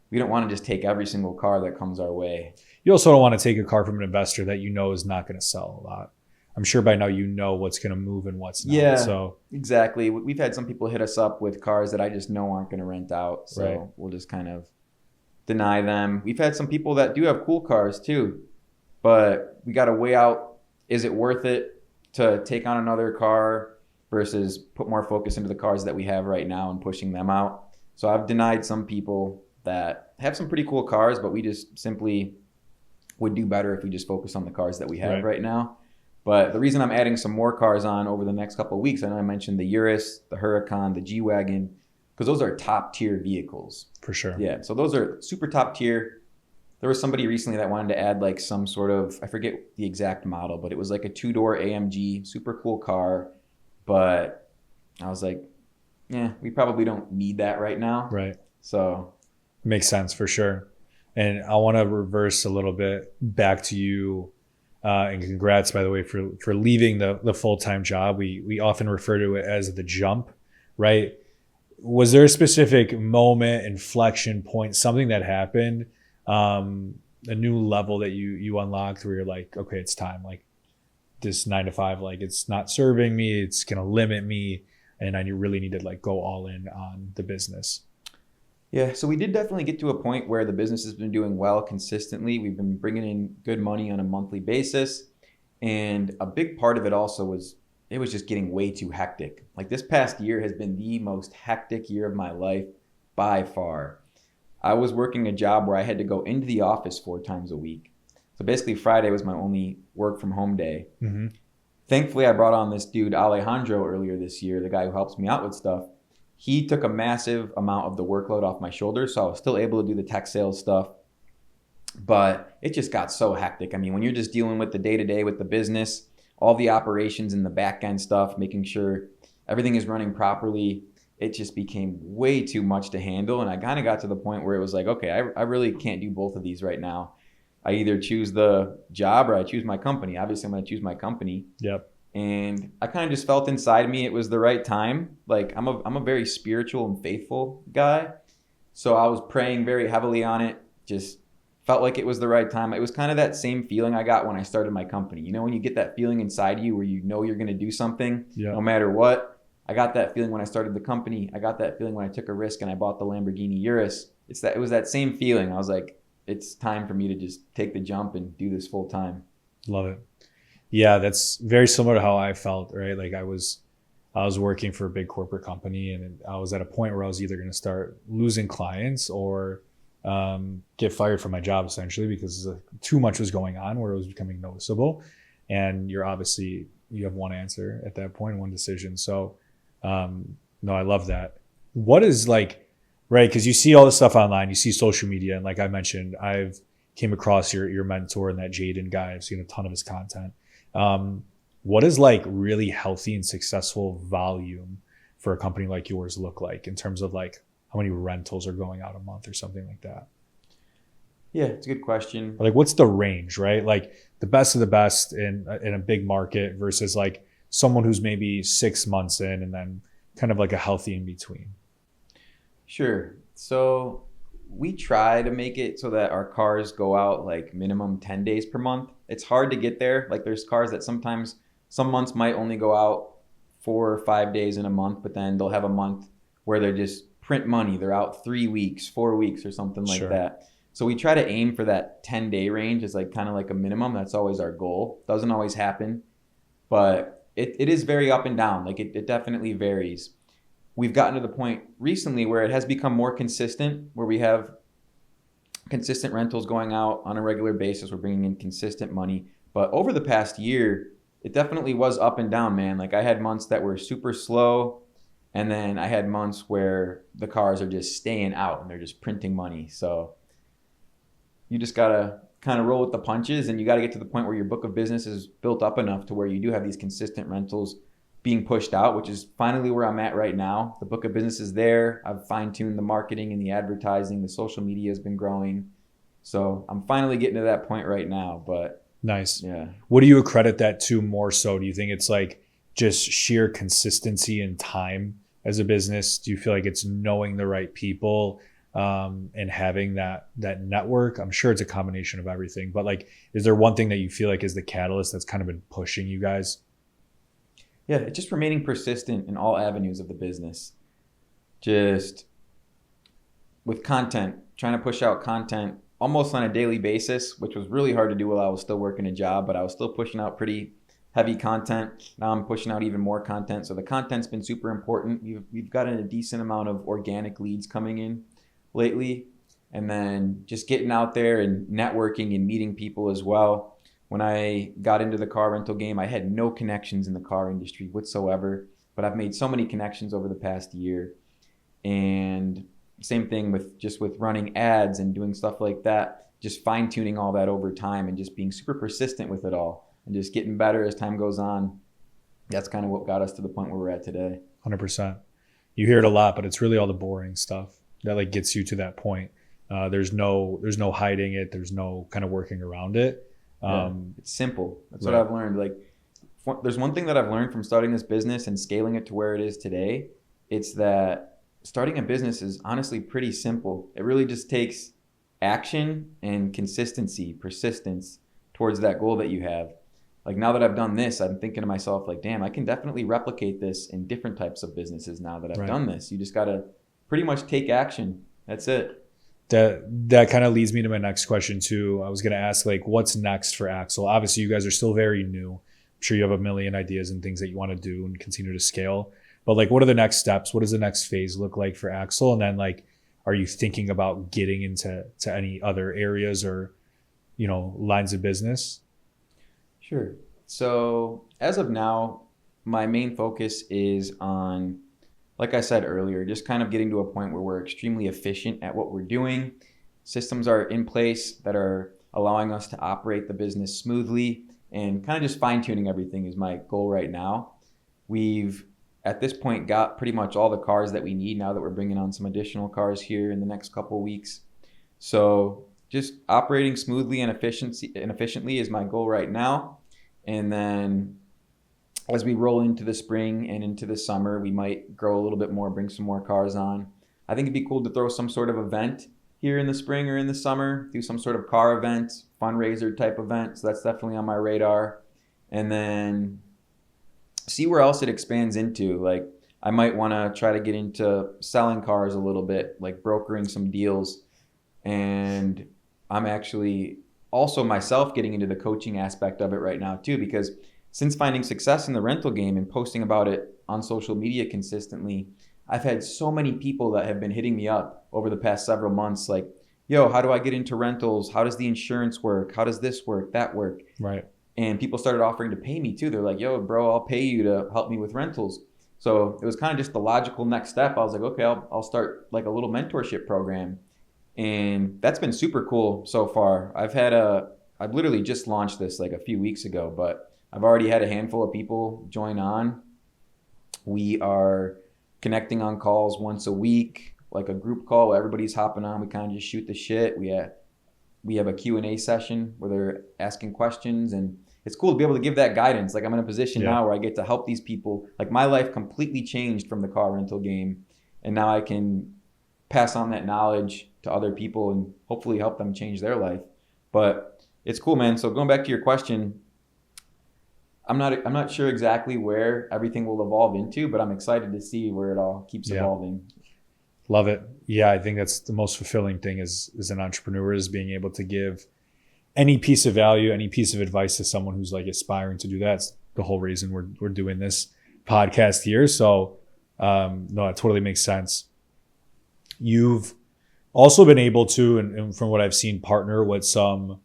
we don't want to just take every single car that comes our way. You also don't want to take a car from an investor that you know is not going to sell a lot. I'm sure by now you know what's going to move and what's not. Yeah, So exactly. We've had some people hit us up with cars that I just know aren't going to rent out, so Right. we'll just kind of deny them. We've had some people that do have cool cars too, but we got to weigh out, is it worth it to take on another car versus put more focus into the cars that we have right now and pushing them out. So I've denied some people that have some pretty cool cars, but we just simply would do better if we just focus on the cars that we have right now. But the reason I'm adding some more cars on over the next couple of weeks, I know I mentioned the Urus, the Huracan, the G-Wagon, because those are top tier vehicles. For sure. Yeah, so those are super top tier. There was somebody recently that wanted to add like some sort of, I forget the exact model, but it was like a 2-door AMG, super cool car. But I was like, yeah, we probably don't need that right now. Right. So makes sense for sure. And I want to reverse a little bit back to you. And congrats, by the way, for leaving the full-time job. We often refer to it as the jump, right? Was there a specific moment, inflection point, something that happened, a new level that you unlocked where you're like, okay, it's time. Like this 9 to 5, like it's not serving me. It's going to limit me. And I really need to like go all in on the business. Yeah, so we did definitely get to a point where the business has been doing well consistently. We've been bringing in good money on a monthly basis. And a big part of it also was, it was just getting way too hectic. Like this past year has been the most hectic year of my life by far. I was working a job where I had to go into the office 4 times a week. So basically Friday was my only work from home day. Mm-hmm. Thankfully, I brought on this dude, Alejandro, earlier this year, the guy who helps me out with stuff. He took a massive amount of the workload off my shoulders, so I was still able to do the tech sales stuff. But it just got so hectic. I mean, when you're just dealing with the day-to-day with the business, all the operations and the back-end stuff, making sure everything is running properly, it just became way too much to handle. And I kind of got to the point where it was like, okay, I really can't do both of these right now. I either choose the job or I choose my company. Obviously, I'm going to choose my company. Yep. And I kind of just felt inside me it was the right time. Like I'm a very spiritual and faithful guy. So I was praying very heavily on it. Just felt like it was the right time. It was kind of that same feeling I got when I started my company. You know, when you get that feeling inside you where you know you're going to do something no matter what. I got that feeling when I started the company. I got that feeling when I took a risk and I bought the Lamborghini Urus. It was that same feeling. I was like, it's time for me to just take the jump and do this full time. Love it. Yeah, that's very similar to how I felt, right? Like I was working for a big corporate company and I was at a point where I was either going to start losing clients or get fired from my job essentially because too much was going on where it was becoming noticeable. And you have one answer at that point, one decision. So no, I love that. What is like, right? Because you see all this stuff online, you see social media. And like I mentioned, I've came across your mentor and that Jaden guy. I've seen a ton of his content. What does like really healthy and successful volume for a company like yours look like in terms of like how many rentals are going out a month or something like that? Yeah, it's a good question. Like what's the range, right? Like the best of the best in a big market versus like someone who's maybe 6 months in and then kind of like a healthy in between. Sure. So we try to make it so that our cars go out like minimum 10 days per month. It's hard to get there. Like there's cars that sometimes some months might only go out 4 or 5 days in a month, but then they'll have a month where they just print money. They're out 3 weeks, 4 weeks or something like that. So we try to aim for that 10-day range as like kind of like a minimum. That's always our goal. Doesn't always happen, but it is very up and down. Like it definitely varies. We've gotten to the point recently where it has become more consistent, where we have consistent rentals going out on a regular basis. We're bringing in consistent money. But over the past year, it definitely was up and down, man. Like I had months that were super slow, and then I had months where the cars are just staying out and they're just printing money. So you just got to kind of roll with the punches, and you got to get to the point where your book of business is built up enough to where you do have these consistent rentals being pushed out, which is finally where I'm at right now. The book of business is there. I've fine-tuned the marketing and the advertising. The social media has been growing. So I'm finally getting to that point right now. But Nice. Yeah. What do you accredit that to more so? Do you think it's like just sheer consistency and time as a business? Do you feel like it's knowing the right people and having that network? I'm sure it's a combination of everything, but like, is there one thing that you feel like is the catalyst that's kind of been pushing you guys? Yeah, it's just remaining persistent in all avenues of the business. Just with content, trying to push out content almost on a daily basis, which was really hard to do while I was still working a job, but I was still pushing out pretty heavy content. Now I'm pushing out even more content. So the content's been super important. We've gotten a decent amount of organic leads coming in lately. And then just getting out there and networking and meeting people as well. When I got into the car rental game, I had no connections in the car industry whatsoever, but I've made so many connections over the past year. And same thing with running ads and doing stuff like that, just fine tuning all that over time and just being super persistent with it all and just getting better as time goes on. That's kind of what got us to the point where we're at today. 100%. You hear it a lot, but it's really all the boring stuff that like gets you to that point. There's no hiding it. There's no kind of working around it. It's simple. That's right. what I've learned. Like, there's one thing that I've learned from starting this business and scaling it to where it is today. It's that starting a business is honestly pretty simple. It really just takes action and consistency, persistence towards that goal that you have. Like, now that I've done this, I'm thinking to myself, like, damn, I can definitely replicate this in different types of businesses now that I've done this. You just got to pretty much take action. That's it. That kind of leads me to my next question too. I was going to ask, like, what's next for Axel? Obviously, you guys are still very new. I'm sure you have a million ideas and things that you want to do and continue to scale. But like, what are the next steps? What does the next phase look like for Axel? And then like, are you thinking about getting into any other areas or, lines of business? Sure. So as of now, my main focus is on, like I said earlier, just kind of getting to a point where we're extremely efficient at what we're doing. Systems are in place that are allowing us to operate the business smoothly, and kind of just fine-tuning everything is my goal right now. We've, at this point, got pretty much all the cars that we need now that we're bringing on some additional cars here in the next couple of weeks. So just operating smoothly and efficiently is my goal right now. And then as we roll into the spring and into the summer, we might grow a little bit more, bring some more cars on. I think it'd be cool to throw some sort of event here in the spring or in the summer, do some sort of car event, fundraiser type event. So that's definitely on my radar. And then see where else it expands into. Like, I might want to try to get into selling cars a little bit, like brokering some deals. And I'm actually also myself getting into the coaching aspect of it right now too, because since finding success in the rental game and posting about it on social media consistently, I've had so many people that have been hitting me up over the past several months, like, yo, how do I get into rentals? How does the insurance work? How does this work, that work? Right. And people started offering to pay me too. They're like, yo, bro, I'll pay you to help me with rentals. So it was kind of just the logical next step. I was like, okay, I'll start like a little mentorship program. And that's been super cool so far. I've literally just launched this like a few weeks ago, but I've already had a handful of people join on. We are connecting on calls once a week, like a group call where everybody's hopping on. We kind of just shoot the shit. We have a Q&A session where they're asking questions, and it's cool to be able to give that guidance. Like, I'm in a position now where I get to help these people. Like, my life completely changed from the car rental game, and now I can pass on that knowledge to other people and hopefully help them change their life. But it's cool, man. So going back to your question, I'm not sure exactly where everything will evolve into, but I'm excited to see where it all keeps evolving. Love it. Yeah, I think that's the most fulfilling thing as an entrepreneur, is being able to give any piece of value, any piece of advice to someone who's like aspiring to do that. It's the whole reason we're doing this podcast here. So no, it totally makes sense. You've also been able to, and from what I've seen, partner with some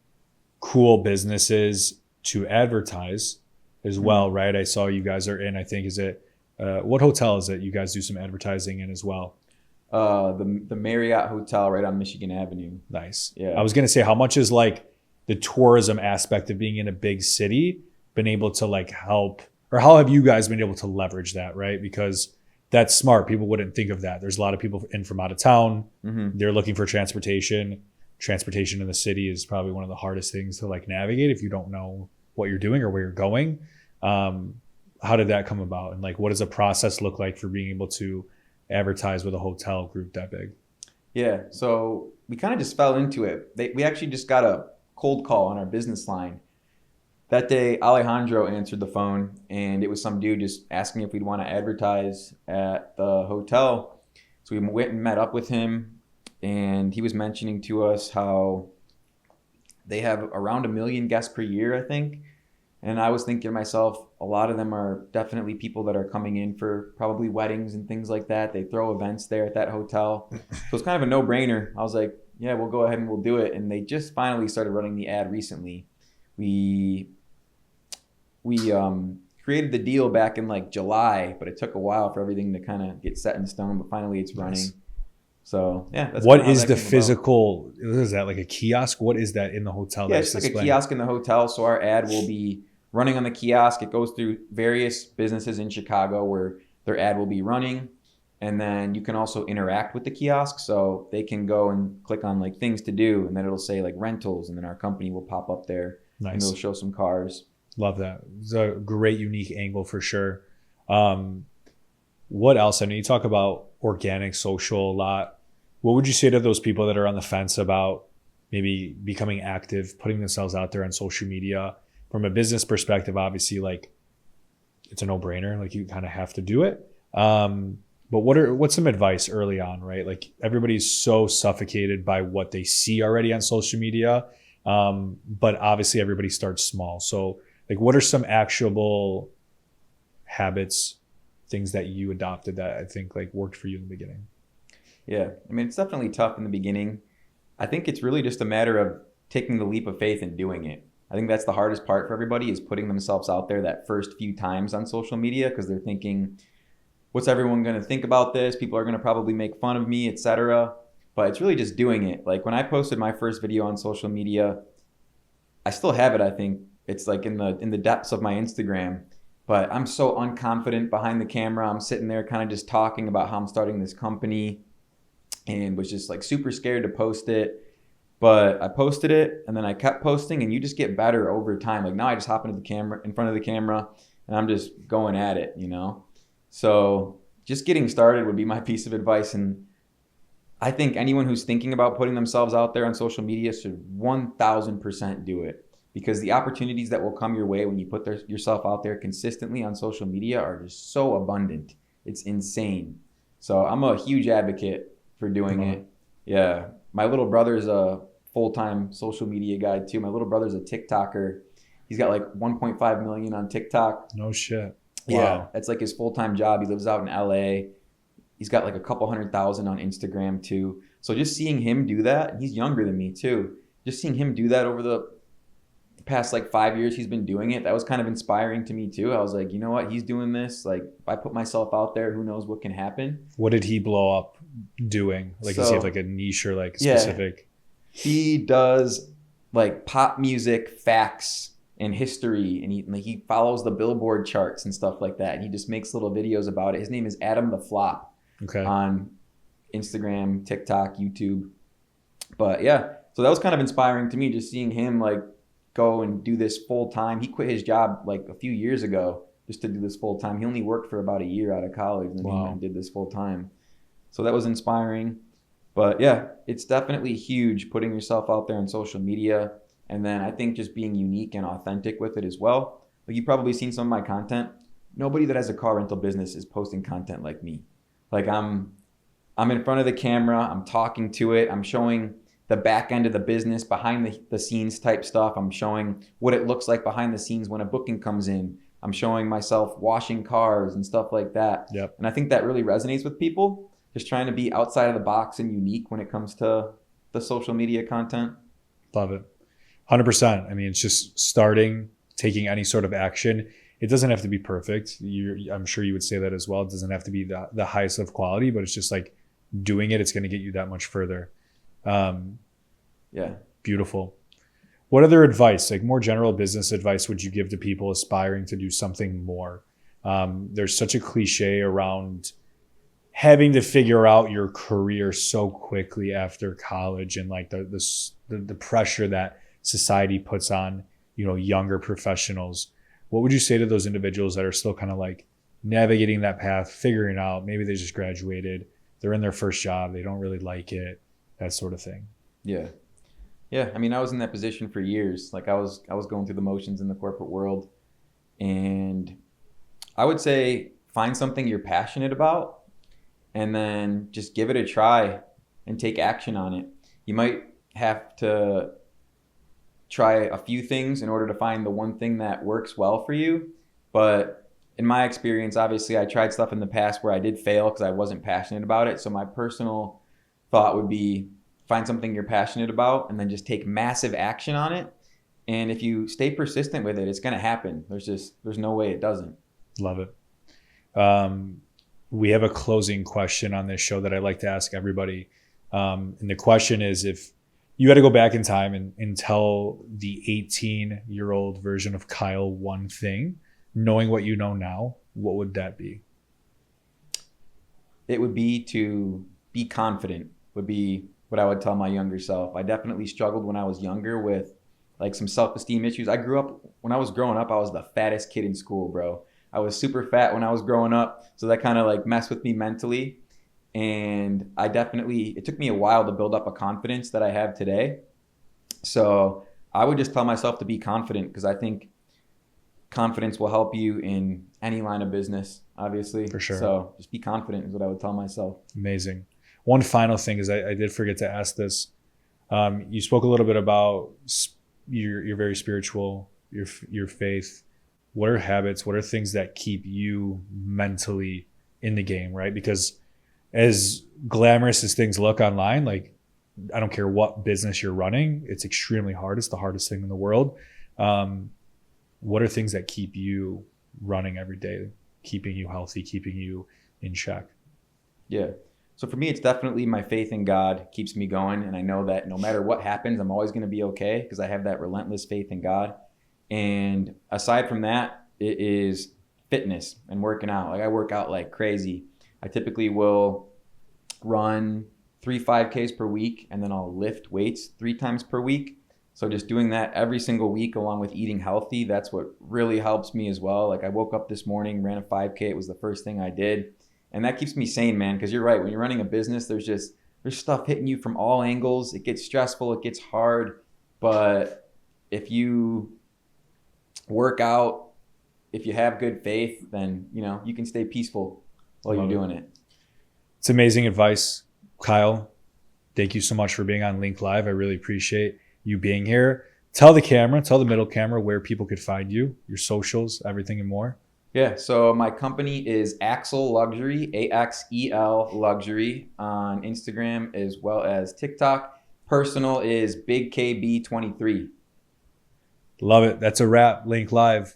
cool businesses to advertise as well, right? I saw you guys are in, I think, is it, what hotel is it? You guys do some advertising in as well. The Marriott Hotel right on Michigan Avenue. Nice. Yeah. I was going to say, how much is like the tourism aspect of being in a big city been able to like help, or how have you guys been able to leverage that, right? Because that's smart. People wouldn't think of that. There's a lot of people in from out of town. Mm-hmm. They're looking for transportation. transportation in the city is probably one of the hardest things to like navigate if you don't know what you're doing or where you're going. How did that come about? And like, what does a process look like for being able to advertise with a hotel group that big? Yeah, so we kind of just fell into it. We actually just got a cold call on our business line. That day, Alejandro answered the phone, and it was some dude just asking if we'd want to advertise at the hotel. So we went and met up with him, and he was mentioning to us how they have around 1 million guests per year, I think. And I was thinking to myself, a lot of them are definitely people that are coming in for probably weddings and things like that. They throw events there at that hotel. So it's kind of a no-brainer. I was like, yeah, we'll go ahead and we'll do it. And they just finally started running the ad recently. We created the deal back in like July, but it took a while for everything to kind of get set in stone. But finally, it's running. Nice. So yeah, that's what is the physical? Is that like a kiosk? What is that in the hotel? Yeah, it's like a kiosk in the hotel. So our ad will be running on the kiosk. It goes through various businesses in Chicago where their ad will be running, and then you can also interact with the kiosk. So they can go and click on like things to do, and then it'll say like rentals, and then our company will pop up there. Nice. And it'll show some cars. Love that. It's a great, unique angle for sure. What else? I mean, you talk about organic, social a lot. What would you say to those people that are on the fence about maybe becoming active, putting themselves out there on social media? From a business perspective, obviously, like it's a no-brainer. Like you kind of have to do it. But what's some advice early on, right? Like everybody's so suffocated by what they see already on social media. But obviously everybody starts small. So like, what are some actionable habits, things that you adopted that I think like worked for you in the beginning? Yeah, I mean, it's definitely tough in the beginning. I think it's really just a matter of taking the leap of faith and doing it. I think that's the hardest part for everybody, is putting themselves out there that first few times on social media, because they're thinking, what's everyone going to think about this? People are going to probably make fun of me, etc. But it's really just doing it. Like when I posted my first video on social media, I still have it, I think. It's like in the depths of my Instagram, but I'm so unconfident behind the camera. I'm sitting there kind of just talking about how I'm starting this company, and was just like super scared to post it. But I posted it, and then I kept posting, and you just get better over time. Like now I just hop into the camera, in front of the camera, and I'm just going at it, you know? So just getting started would be my piece of advice. And I think anyone who's thinking about putting themselves out there on social media should 1000% do it. Because the opportunities that will come your way when you put yourself out there consistently on social media are just so abundant. It's insane. So I'm a huge advocate for doing it. Yeah. My little brother's a full-time social media guy too. My little brother's a TikToker. He's got like 1.5 million on TikTok. No shit. Wow. Yeah. That's like his full-time job. He lives out in LA. He's got like a couple 100,000 on Instagram too. So just seeing him do that, and he's younger than me too. Just seeing him do that over the past like 5 years he's been doing it, that was kind of inspiring to me too. I was like, you know what, he's doing this. Like if I put myself out there, who knows what can happen. What did he blow up doing? Like does he have like a niche or like specific? Yeah, he does like pop music facts and history, and he follows the Billboard charts and stuff like that, and he just makes little videos about it. His name is Adam the Flop. Okay. On Instagram, TikTok, YouTube. But yeah, so that was kind of inspiring to me, just seeing him like go and do this full time. He quit his job like a few years ago just to do this full time. He only worked for about a year out of college, and then he went and did this full time. So that was inspiring. But yeah, it's definitely huge putting yourself out there on social media. And then I think just being unique and authentic with it as well. Like you've probably seen some of my content. Nobody that has a car rental business is posting content like me. Like I'm in front of the camera, I'm talking to it, I'm showing the back end of the business, behind the scenes type stuff. I'm showing what it looks like behind the scenes when a booking comes in. I'm showing myself washing cars and stuff like that. Yep. And I think that really resonates with people, just trying to be outside of the box and unique when it comes to the social media content. Love it. 100%. I mean, it's just starting, taking any sort of action. It doesn't have to be perfect. I'm sure you would say that as well. It doesn't have to be the highest of quality, but it's just like doing it. It's going to get you that much further. Yeah. Beautiful. What other advice, like more general business advice, would you give to people aspiring to do something more? There's such a cliche around having to figure out your career so quickly after college and like the pressure that society puts on, younger professionals. What would you say to those individuals that are still kind of like navigating that path, figuring out, maybe they just graduated, they're in their first job, they don't really like it, that sort of thing? Yeah. Yeah. I mean, I was in that position for years. Like I was going through the motions in the corporate world, and I would say find something you're passionate about and then just give it a try and take action on it. You might have to try a few things in order to find the one thing that works well for you. But in my experience, obviously, I tried stuff in the past where I did fail because I wasn't passionate about it. So my personal thought would be find something you're passionate about and then just take massive action on it. And if you stay persistent with it, it's going to happen. There's no way it doesn't. Love it. We have a closing question on this show that I like to ask everybody. And the question is, if you had to go back in time and tell the 18-year-old version of Kyle one thing, knowing what you know now, what would that be? It would be to be confident, would be what I would tell my younger self. I definitely struggled when I was younger with like some self-esteem issues. When I was growing up, I was the fattest kid in school, bro. I was super fat when I was growing up. So that kind of like messed with me mentally. And it took me a while to build up a confidence that I have today. So I would just tell myself to be confident, because I think confidence will help you in any line of business, obviously. For sure. So just be confident is what I would tell myself. Amazing. One final thing is I did forget to ask this. You spoke a little bit about you're very spiritual, your faith. What are habits? What are things that keep you mentally in the game, right? Because as glamorous as things look online, like I don't care what business you're running, it's extremely hard. It's the hardest thing in the world. What are things that keep you running every day, keeping you healthy, keeping you in check? Yeah. So for me, it's definitely my faith in God keeps me going. And I know that no matter what happens, I'm always going to be okay because I have that relentless faith in God. And aside from that, it is fitness and working out. Like I work out like crazy. I typically will run 3 5Ks per week, and then I'll lift weights 3 times per week. So just doing that every single week along with eating healthy, that's what really helps me as well. Like I woke up this morning, ran a 5K. It was the first thing I did. And that keeps me sane, man, because you're right. When you're running a business, there's stuff hitting you from all angles. It gets stressful. It gets hard. But if you work out, if you have good faith, then, you can stay peaceful while you're doing it. It's amazing advice. Kyle, thank you so much for being on Link Live. I really appreciate you being here. Tell the middle camera where people could find you, your socials, everything and more. Yeah, so my company is Axel Luxury, AXEL Luxury on Instagram as well as TikTok. Personal is Big KB23. Love it. That's a wrap. Link Live.